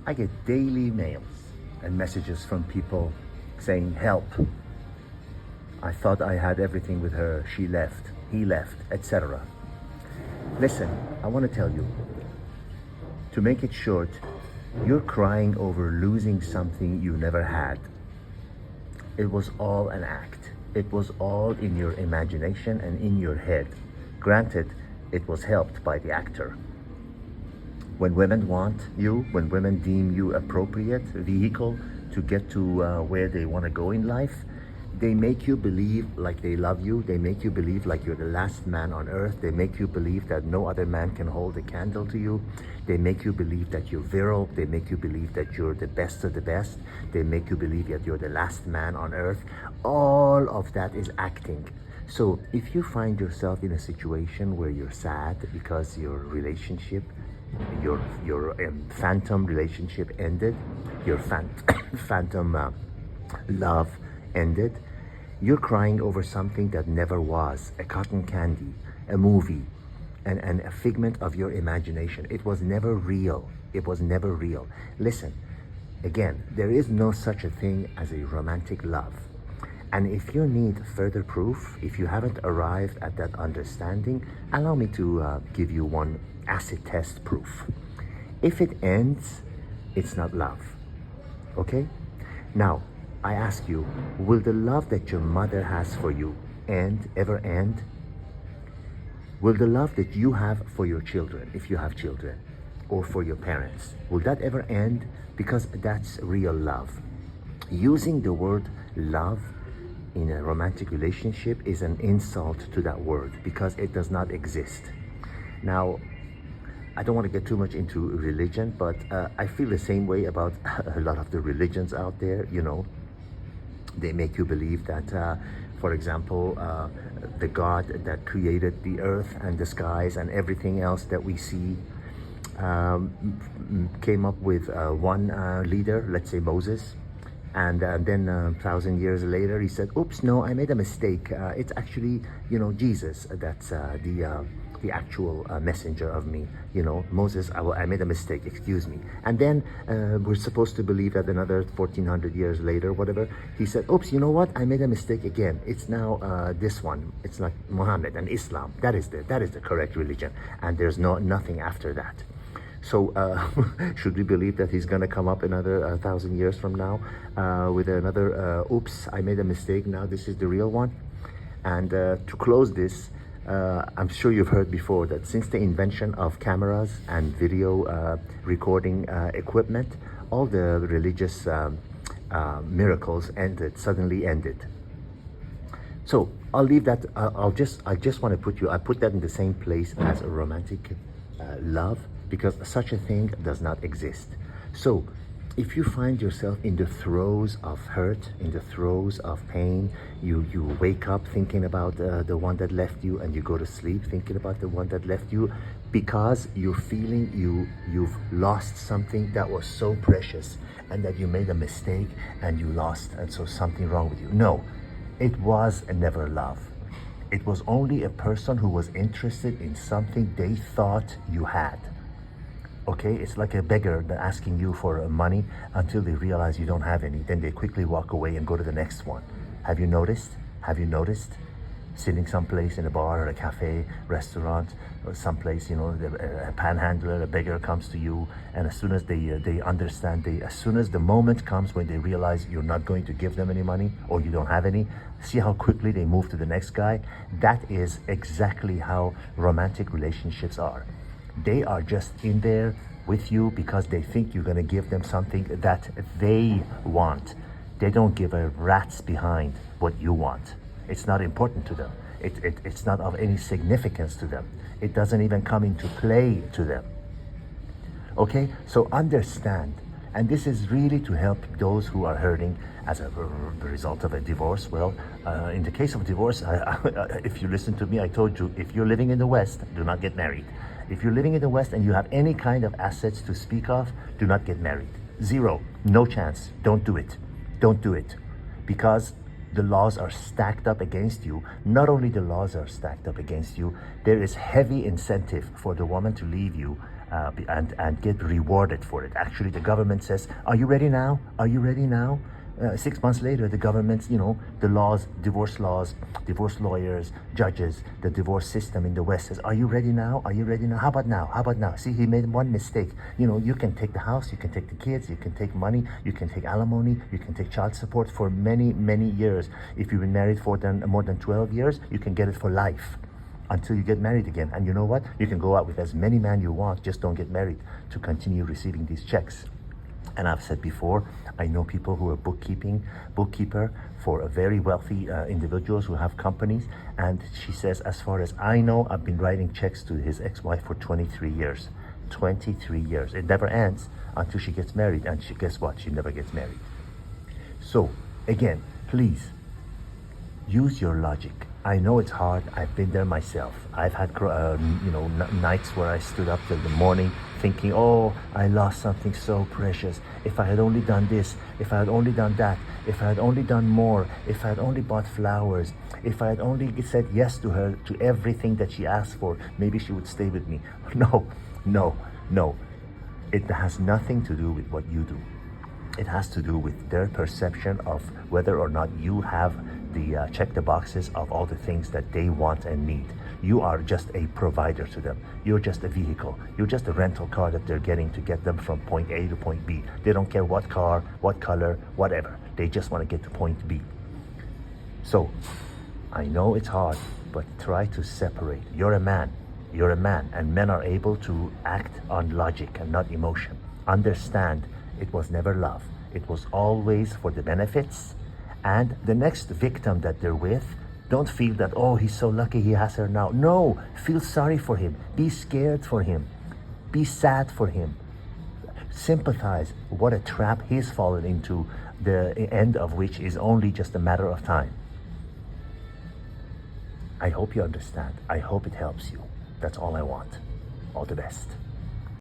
I get daily mails and messages from people saying, help. I thought I had everything with her. She left, he left, etc. Listen, I want to tell you, to make it short, you're crying over losing something you never had. It was all an act. It was all in your imagination and in your head. Granted, it was helped by the actor. When women want you, when women deem you appropriate vehicle to get to where they want to go in life, they make you believe like they love you. They make you believe like you're the last man on earth. They make you believe that no other man can hold a candle to you. They make you believe that you're virile. They make you believe that you're the best of the best. They make you believe that you're the last man on earth. All of that is acting. So if you find yourself in a situation where you're sad because your relationship, your phantom relationship ended, your phantom love ended, you're crying over something that never was, a cotton candy, a movie, and a figment of your imagination. It was never real. It was never real. Listen, again, there is no such a thing as a romantic love. And if you need further proof, if you haven't arrived at that understanding, allow me to give you one acid test proof. If it ends, it's not love. Okay? Now, I ask you, will the love that your mother has for you ever end? Will the love that you have for your children, if you have children, or for your parents, will that ever end? Because that's real love. Using the word love in a romantic relationship is an insult to that word because it does not exist. Now, I don't want to get too much into religion, but I feel the same way about a lot of the religions out there, you know. They make you believe that, for example, the God that created the earth and the skies and everything else that we see came up with one leader, let's say Moses. And then 1,000 years later, he said, oops, no, I made a mistake. It's actually, you know, Jesus. That's the actual messenger of me. You know, Moses, I made a mistake, excuse me. And then we're supposed to believe that another 1,400 years later, whatever, he said, oops, you know what? I made a mistake again. It's now this one. It's like Muhammad and Islam. That is the correct religion. And there's nothing after that. So should we believe that he's going to come up another 1,000 years from now with another, oops, I made a mistake, now this is the real one? And to close this, I'm sure you've heard before that since the invention of cameras and video recording equipment, all the religious miracles suddenly ended. So I'll leave that, I just want to put that in the same place as a romantic love, because such a thing does not exist. So if you find yourself in the throes of hurt, in the throes of pain, you wake up thinking about the one that left you, and you go to sleep thinking about the one that left you, because you're feeling you've lost something that was so precious, and that you made a mistake and you lost, and so something wrong with you. No, it was never love. It was only a person who was interested in something they thought you had. Okay, it's like a beggar that asking you for money until they realize you don't have any. Then they quickly walk away and go to the next one. Have you noticed? Have you noticed? Sitting someplace in a bar or a cafe, restaurant, or someplace, you know, a panhandler, a beggar comes to you, and as soon as they understand, as soon as the moment comes when they realize you're not going to give them any money or you don't have any, see how quickly they move to the next guy? That is exactly how romantic relationships are. They are just in there with you because they think you're going to give them something that they want. They don't give a rat's behind what you want. It's not important to them. It's not of any significance to them. It doesn't even come into play to them. Okay, so understand. And this is really to help those who are hurting as a result of a divorce. Well, in the case of divorce, if you listen to me, I told you, if you're living in the West, do not get married. If you're living in the West and you have any kind of assets to speak of, do not get married. Zero, no chance. Don't do it. Don't do it. Because the laws are stacked up against you. Not only the laws are stacked up against you, there is heavy incentive for the woman to leave you and get rewarded for it. Actually, the government says, "Are you ready now? Are you ready now?" 6 months later, the government's, the laws, divorce lawyers, judges, the divorce system in the West says, "Are you ready now? Are you ready now? How about now? How about now?" See, he made one mistake. You can take the house, you can take the kids, you can take money, you can take alimony, you can take child support for many, many years. If you've been married for more than 12 years, you can get it for life until you get married again. And you know what? You can go out with as many men you want, just don't get married to continue receiving these checks. And I've said before, I know people who are bookkeeper for a very wealthy individuals who have companies. And she says, as far as I know, I've been writing checks to his ex-wife for 23 years. 23 years. It never ends until she gets married. And guess what? She never gets married. So, again, please, use your logic. I know it's hard. I've been there myself. I've had, nights where I stood up till the morning thinking, oh, I lost something so precious. If I had only done this, if I had only done that, if I had only done more, if I had only bought flowers, if I had only said yes to her, to everything that she asked for, maybe she would stay with me. No. It has nothing to do with what you do. It has to do with their perception of whether or not you have the check the boxes of all the things that they want and need. You are just a provider to them. You're just a vehicle. You're just a rental car that they're getting to get them from point A to point B. They don't care what car, what color, whatever. They just want to get to point B. So, I know it's hard, but try to separate. You're a man, and men are able to act on logic and not emotion. Understand, it was never love. It was always for the benefits. And the next victim that they're with, don't feel that, oh, he's so lucky he has her now. No, feel sorry for him. Be scared for him. Be sad for him. Sympathize. What a trap he's fallen into, the end of which is only just a matter of time. I hope you understand. I hope it helps you. That's all I want. All the best.